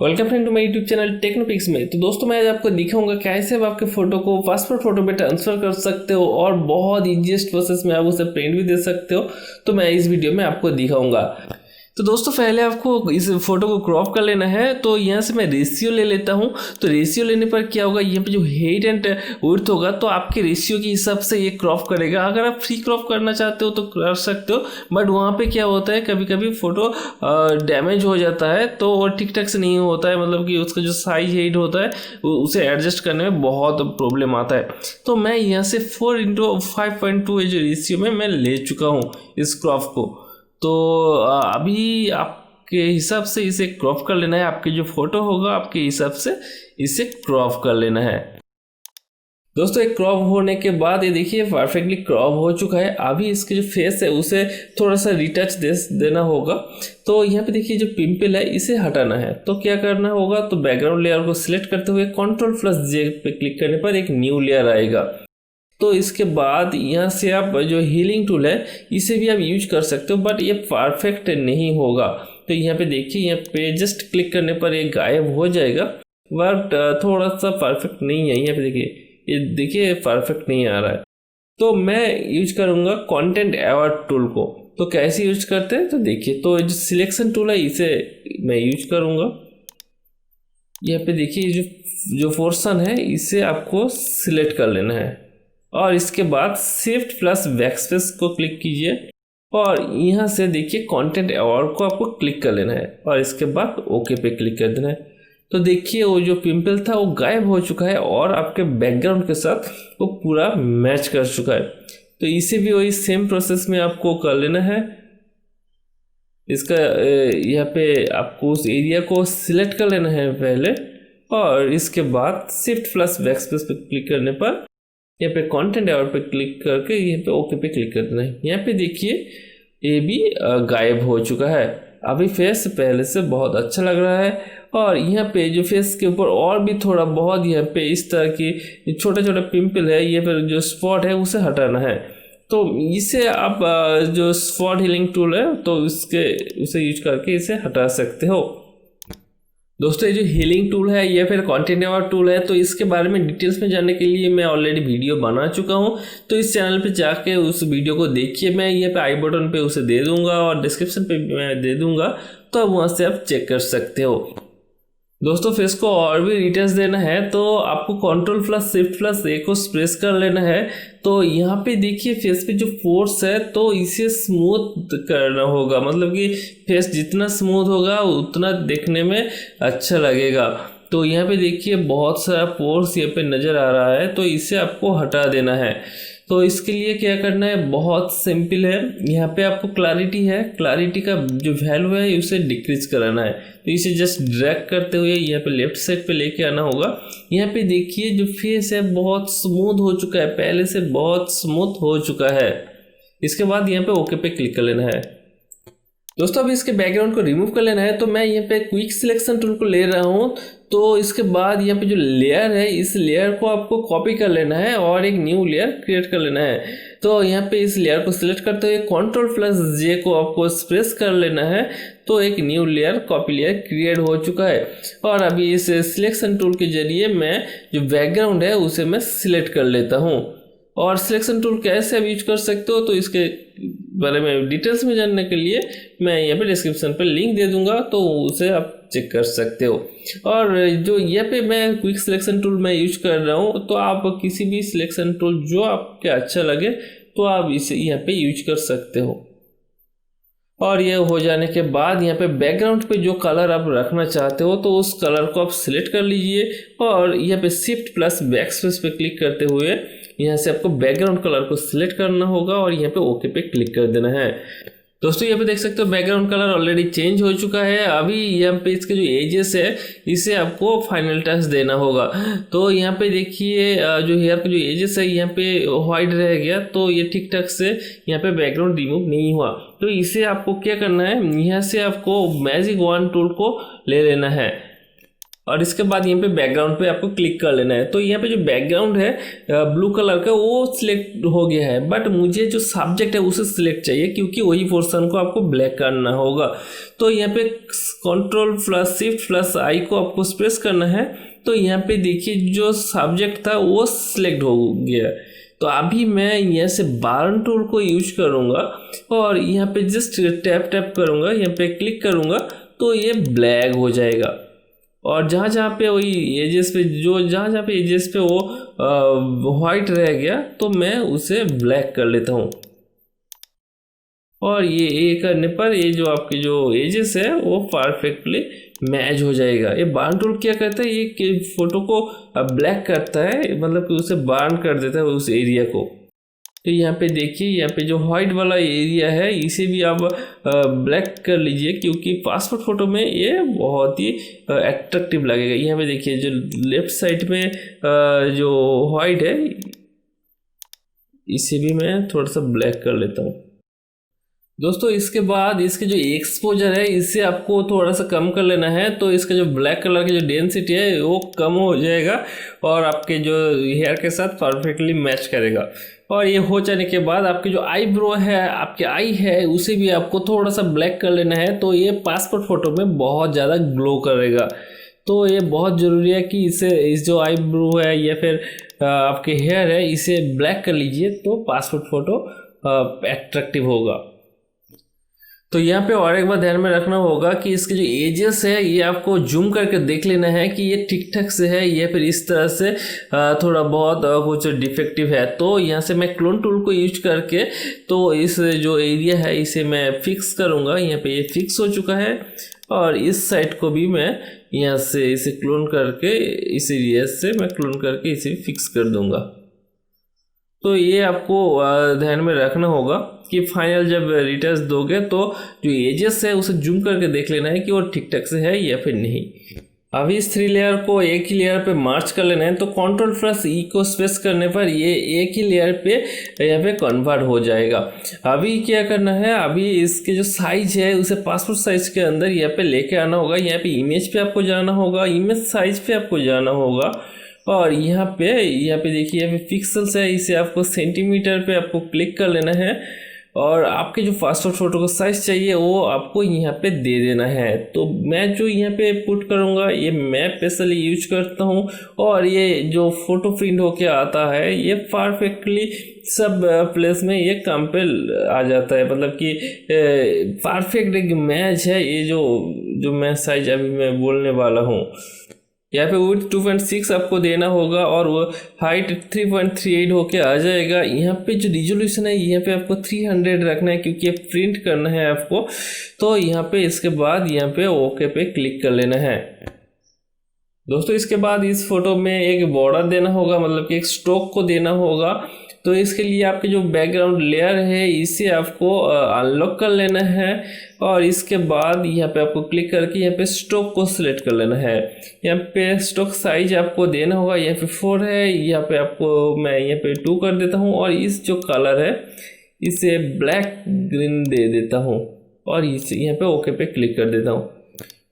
Welcome friend to my YouTube channel Technopix में। तो दोस्तों मैं आज आपको दिखाऊंगा कैसे आप आपके फोटो को पासपोर्ट फोटो पे ट्रांसफर कर सकते हो और बहुत इजीएस्ट प्रोसेस में आप उसे प्रिंट भी दे सकते हो। तो मैं इस वीडियो में आपको दिखाऊंगा। तो दोस्तों पहले आपको इस फोटो को क्रॉप कर लेना है। तो यहाँ से मैं रेशियो ले लेता हूँ। तो रेशियो लेने पर क्या होगा, यहाँ पे जो हाइट एंड विड्थ होगा तो आपके रेशियो के हिसाब से ये क्रॉप करेगा। अगर आप फ्री क्रॉप करना चाहते हो तो कर सकते हो, बट वहाँ पे क्या होता है कभी कभी फोटो डैमेज हो जाता है तो वो ठीक ठाक से नहीं होता है, मतलब कि उसका जो साइज हाइट होता है उसे एडजस्ट करने में बहुत प्रॉब्लम आता है। तो मैं यहाँ से 4:5.2 जो रेशियो में मैं ले चुका हूँ इस क्रॉप को। तो अभी आपके हिसाब से इसे क्रॉप कर लेना है। आपके जो फोटो होगा आपके हिसाब से इसे क्रॉप कर लेना है। दोस्तों एक क्रॉप होने के बाद ये देखिए परफेक्टली क्रॉप हो चुका है। अभी इसके जो फेस है उसे थोड़ा सा रिटच देना होगा। तो यहाँ पे देखिए जो पिंपल है इसे हटाना है। तो क्या करना होगा, तो बैकग्राउंड लेयर को सिलेक्ट करते हुए Ctrl+J पे क्लिक करने पर एक न्यू लेयर आएगा। तो इसके बाद यहाँ से आप जो हीलिंग टूल है इसे भी आप यूज कर सकते हो, बट ये परफेक्ट नहीं होगा। तो यहाँ पे देखिए यहाँ पे जस्ट क्लिक करने पर ये गायब हो जाएगा, बट थोड़ा सा परफेक्ट नहीं है। यहाँ पे देखिए परफेक्ट नहीं आ रहा है। तो मैं यूज करूँगा कंटेंट एवॉर्ड टूल को। तो कैसे यूज करते हैं तो देखिए, तो जो सिलेक्शन टूल है इसे मैं यूज करूँगा। यहाँ पे देखिए जो पोर्शन है इसे आपको सिलेक्ट कर लेना है और इसके बाद Shift+Backspace को क्लिक कीजिए और यहाँ से देखिए कंटेंट एवॉर्ड को आपको क्लिक कर लेना है और इसके बाद ओके पे क्लिक कर देना है। तो देखिए वो जो पिंपल था वो गायब हो चुका है और आपके बैकग्राउंड के साथ वो पूरा मैच कर चुका है। तो इसे भी वही सेम प्रोसेस में आपको कर लेना है। इसका यहाँ पे आपको उस एरिया को सिलेक्ट कर लेना है पहले और इसके बाद Shift+Backspace पे क्लिक करने पर यहाँ पे कंटेंट एवॉर्ड पे क्लिक करके यहाँ पे ओके पे क्लिक कर देना है। यहाँ पे देखिए ये भी गायब हो चुका है। अभी फेस पहले से बहुत अच्छा लग रहा है और यहाँ पे जो फेस के ऊपर और भी थोड़ा बहुत यहाँ पे इस तरह की छोटा छोटा पिंपल है, ये पर जो स्पॉट है उसे हटाना है। तो इसे आप जो स्पॉट हीलिंग टूल है तो उसे यूज करके इसे हटा सकते हो। दोस्तों ये जो हीलिंग टूल है या फिर कंटेंट एवॉर्ड टूल है तो इसके बारे में डिटेल्स में जानने के लिए मैं ऑलरेडी वीडियो बना चुका हूं। तो इस चैनल पे जाके उस वीडियो को देखिए। मैं ये पे आई बटन पे उसे दे दूंगा और डिस्क्रिप्शन पे मैं दे दूंगा, तो अब वहाँ से आप चेक कर सकते हो। दोस्तों फेस को और भी डिटेल्स देना है तो आपको Ctrl+Shift+A को प्रेस कर लेना है। तो यहाँ पे देखिए फेस पे जो पोर्स है तो इसे स्मूथ करना होगा, मतलब कि फेस जितना स्मूथ होगा उतना देखने में अच्छा लगेगा। तो यहाँ पे देखिए बहुत सारा पोर्स यहाँ पे नज़र आ रहा है, तो इसे आपको हटा देना है। तो इसके लिए क्या करना है, बहुत सिंपल है। यहाँ पे आपको क्लैरिटी है, क्लैरिटी का जो वैल्यू है उसे डिक्रीज कराना है। तो इसे जस्ट ड्रैग करते हुए यहाँ पे लेफ्ट साइड पे लेके आना होगा। यहाँ पे देखिए जो फेस है बहुत स्मूथ हो चुका है, पहले से बहुत स्मूथ हो चुका है। इसके बाद यहाँ पे ओके पे क्लिक कर लेना है। दोस्तों अभी इसके बैकग्राउंड को रिमूव कर लेना है। तो मैं यहाँ पे क्विक सिलेक्शन टूल को ले रहा हूँ। तो इसके बाद यहाँ पे जो लेयर है इस लेयर को आपको कॉपी कर लेना है और एक न्यू लेयर क्रिएट कर लेना है। तो यहाँ पे इस लेयर को सिलेक्ट करते हुए Ctrl+J को आपको प्रेस कर लेना है। तो एक new layer copy layer create हो चुका है और अभी इस सिलेक्शन टूल के जरिए मैं जो बैकग्राउंड है उसे मैं सिलेक्ट कर लेता हूँ। और सिलेक्शन टूल कैसे आप यूज कर सकते हो तो इसके बारे में डिटेल्स में जानने के लिए मैं यहाँ पे डिस्क्रिप्शन पे लिंक दे दूंगा, तो उसे आप चेक कर सकते हो। और जो यहाँ पे मैं क्विक सिलेक्शन टूल मैं यूज कर रहा हूँ, तो आप किसी भी सिलेक्शन टूल जो आपके अच्छा लगे तो आप इसे यहाँ पे यूज कर सकते हो। और यह हो जाने के बाद यहाँ पे बैकग्राउंड पे जो कलर आप रखना चाहते हो तो उस कलर को आप सिलेक्ट कर लीजिए और यहाँ पे Shift+Backspace पे क्लिक करते हुए यहाँ से आपको बैकग्राउंड कलर को सिलेक्ट करना होगा और यहाँ पे ओके पे क्लिक कर देना है। दोस्तों यहाँ पे देख सकते हो बैकग्राउंड कलर ऑलरेडी चेंज हो चुका है। अभी यहाँ पे इसके जो एजेस है इसे आपको फाइनल टच देना होगा। तो यहाँ पे देखिए जो हेयर का जो एजेस है यहाँ पे वाइट रह गया, तो ये ठीक ठाक से यहाँ पे बैकग्राउंड रिमूव नहीं हुआ। तो इसे आपको क्या करना है, यहाँ से आपको मैजिक वॉन्ड टूल को ले लेना है और इसके बाद यहाँ पे बैकग्राउंड पे आपको क्लिक कर लेना है। तो यहाँ पे जो बैकग्राउंड है ब्लू कलर का वो सिलेक्ट हो गया है, बट मुझे जो सब्जेक्ट है उसे सिलेक्ट चाहिए क्योंकि वही पोर्शन को आपको ब्लैक करना होगा। तो यहाँ पे Ctrl+Shift+I को आपको प्रेस करना है। तो यहाँ पे देखिए जो सब्जेक्ट था वो सिलेक्ट हो गया। तो अभी मैं यहाँ से बार्न टूल को यूज करूँगा और यहाँ पे जस्ट टैप करूँगा, यहाँ पे क्लिक करूँगा तो ये ब्लैक हो जाएगा। और जहाँ जहाँ पे वही एजेस पे जहाँ पे एजेस पे वो वाइट रह गया तो मैं उसे ब्लैक कर लेता हूँ। और ये करने पर ये जो आपके जो एजेस है वो परफेक्टली मैच हो जाएगा। ये बार्न टूल क्या करता है, ये फोटो को ब्लैक करता है, मतलब कि उसे बार्न कर देता है उस एरिया को। तो यहाँ पे देखिए, यहाँ पे जो व्हाइट वाला एरिया है इसे भी आप ब्लैक कर लीजिए क्योंकि पासपोर्ट फोटो में ये बहुत ही एट्रैक्टिव लगेगा। यहाँ पे देखिए जो लेफ्ट साइड में जो व्हाइट है इसे भी मैं थोड़ा सा ब्लैक कर लेता हूँ। दोस्तों इसके बाद इसके जो एक्सपोजर है इसे आपको थोड़ा सा कम कर लेना है। तो इसका जो ब्लैक कलर की जो डेंसिटी है वो कम हो जाएगा और आपके जो हेयर के साथ परफेक्टली मैच करेगा। और ये हो जाने के बाद आपके जो आईब्रो है, आपके आई है, उसे भी आपको थोड़ा सा ब्लैक कर लेना है। तो ये पासपोर्ट फोटो में बहुत ज़्यादा ग्लो करेगा। तो ये बहुत ज़रूरी है कि इस जो आईब्रो है या फिर आपके हेयर है इसे ब्लैक कर लीजिए तो पासपोर्ट फोटो एट्रैक्टिव होगा। तो यहाँ पे और एक बात ध्यान में रखना होगा कि इसके जो एजेस है ये आपको जूम करके देख लेना है कि ये ठीक ठाक से है या फिर इस तरह से थोड़ा बहुत कुछ डिफेक्टिव है। तो यहाँ से मैं क्लोन टूल को यूज करके तो इस जो एरिया है इसे मैं फिक्स करूँगा। यहाँ पे ये फिक्स हो चुका है और इस साइड को भी मैं यहाँ से इसे क्लोन करके इस एरिया से मैं क्लोन करके इसे फिक्स कर दूँगा। तो ये आपको ध्यान में रखना होगा कि फाइनल जब रिटच दोगे तो जो एजेस है उसे जूम करके देख लेना है कि वो ठीक ठाक से है या फिर नहीं। अभी इस 3 लेयर को एक ही लेयर पे मार्च कर लेना है। तो Ctrl+E को प्रेस करने पर ये एक ही लेयर पे यहाँ पे कन्वर्ट हो जाएगा। अभी क्या करना है, अभी इसके जो साइज है उसे पासपोर्ट साइज के अंदर यहाँ पे लेके आना होगा। यहाँ पे इमेज पे आपको जाना होगा, इमेज साइज पे आपको जाना होगा और यहाँ पे देखिए यहाँ पे पिक्सल्स है, इसे आपको सेंटीमीटर पे आपको क्लिक कर लेना है और आपके जो पासपोर्ट फोटो का साइज चाहिए वो आपको यहाँ पे दे देना है। तो मैं जो यहाँ पे पुट करूँगा ये मैं स्पेशली यूज करता हूँ और ये जो फोटो प्रिंट होके आता है ये परफेक्टली सब प्लेस में ये काम पे आ जाता है, मतलब कि परफेक्ट एक मैच है। ये जो मैं साइज अभी मैं बोलने वाला हूँ, यहाँ पे विड्थ 2.6 आपको देना होगा और वो हाइट 3.38 होके आ जाएगा। यहाँ पे जो रिजोल्यूशन है यहाँ पे आपको 300 रखना है क्योंकि ये प्रिंट करना है आपको। तो यहाँ पे इसके बाद यहाँ पे ओके पे क्लिक कर लेना है। दोस्तों इसके बाद इस फोटो में एक बॉर्डर देना होगा, मतलब कि एक स्ट्रोक को देना होगा। तो इसके लिए आपके जो बैकग्राउंड लेयर है इसे आपको अनलॉक कर लेना है और इसके बाद यहाँ पे आपको क्लिक करके यहाँ पे स्ट्रोक को सिलेक्ट कर लेना है। यहाँ पे स्ट्रोक साइज आपको देना होगा, यहाँ पे 4 है, यहाँ पे आपको मैं यहाँ पे 2 कर देता हूँ और इस जो कलर है इसे ब्लैक ग्रीन दे देता हूँ और इसे यहाँ पे ओके पे क्लिक कर देता हूँ।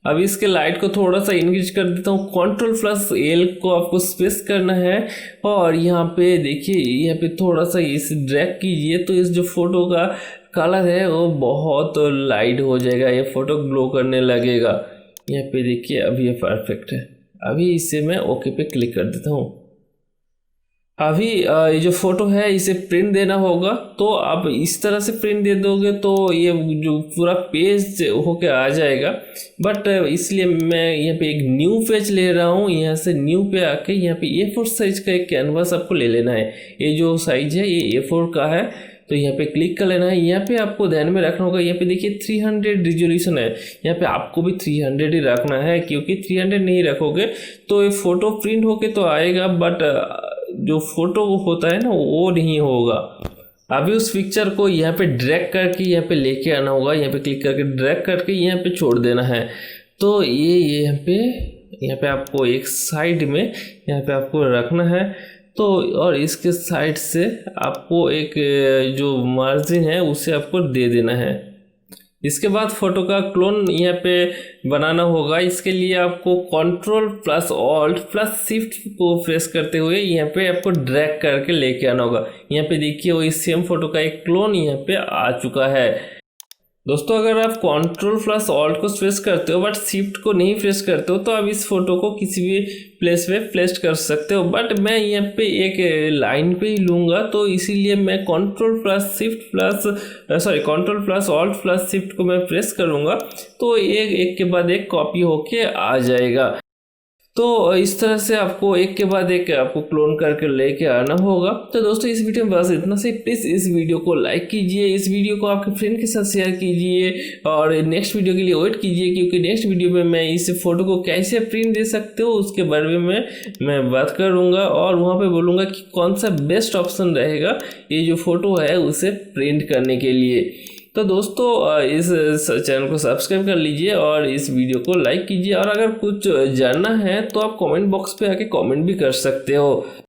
अब इसके लाइट को थोड़ा सा इंक्रीज कर देता हूँ। Ctrl+L को आपको स्पेस करना है और यहाँ पे देखिए यहाँ पे थोड़ा सा इसे ड्रैग कीजिए तो इस जो फोटो का कलर है वो बहुत लाइट हो जाएगा, ये फोटो ग्लो करने लगेगा। यहाँ पे देखिए अभी ये परफेक्ट है। अभी इसे मैं ओके पे क्लिक कर देता हूँ। अभी ये जो फोटो है इसे प्रिंट देना होगा। तो आप इस तरह से प्रिंट दे दोगे तो ये जो पूरा पेज होके आ जाएगा, बट इसलिए मैं यहाँ पे एक न्यू पेज ले रहा हूँ। यहाँ से न्यू पे आके यहाँ पे A4 साइज का एक कैनवास आपको ले लेना है। ये जो साइज है ये A4 का है तो यहाँ पे क्लिक कर लेना है। यहाँ पे आपको ध्यान में रखना होगा, यहाँ पे देखिए 300 रिजोल्यूशन है, यहाँ पे आपको भी 300 ही रखना है क्योंकि 300 नहीं रखोगे तो ये फोटो प्रिंट होके तो आएगा बट जो फोटो होता है ना वो नहीं होगा। अभी उस पिक्चर को यहाँ पे ड्रैग करके यहाँ पे लेके आना होगा, यहाँ पे क्लिक करके ड्रैग करके यहाँ पे छोड़ देना है। तो ये यहाँ पे आपको एक साइड में यहाँ पे आपको रखना है। तो और इसके साइड से आपको एक जो मार्जिन है उसे आपको दे देना है। इसके बाद फ़ोटो का क्लोन यहाँ पे बनाना होगा। इसके लिए आपको Ctrl+Alt+Shift को प्रेस करते हुए यहाँ पे आपको ड्रैग करके लेके आना होगा। यहाँ पे देखिए वही सेम फ़ोटो का एक क्लोन यहाँ पे आ चुका है। दोस्तों अगर आप Ctrl+Alt को प्रेस करते हो बट शिफ्ट को नहीं प्रेस करते हो तो आप इस फोटो को किसी भी प्लेस पे प्लेस कर सकते हो, बट मैं यहाँ पे एक लाइन पे ही लूँगा तो इसीलिए मैं Ctrl+Alt+Shift को मैं प्रेस करूँगा तो एक के बाद एक कॉपी होके आ जाएगा। तो इस तरह से आपको एक के बाद एक आपको क्लोन करके लेके आना होगा। तो दोस्तों इस वीडियो में बस इतना से। प्लीज़ इस वीडियो को लाइक कीजिए, इस वीडियो को आपके फ्रेंड के साथ शेयर कीजिए और नेक्स्ट वीडियो के लिए वेट कीजिए, क्योंकि नेक्स्ट वीडियो में मैं इस फोटो को कैसे प्रिंट दे सकते हो उसके बारे में मैं बात करूँगा और वहाँ पर बोलूँगा कि कौन सा बेस्ट ऑप्शन रहेगा ये जो फ़ोटो है उसे प्रिंट करने के लिए। तो दोस्तों इस चैनल को सब्सक्राइब कर लीजिए और इस वीडियो को लाइक कीजिए और अगर कुछ जानना है तो आप कमेंट बॉक्स पे आके कमेंट भी कर सकते हो।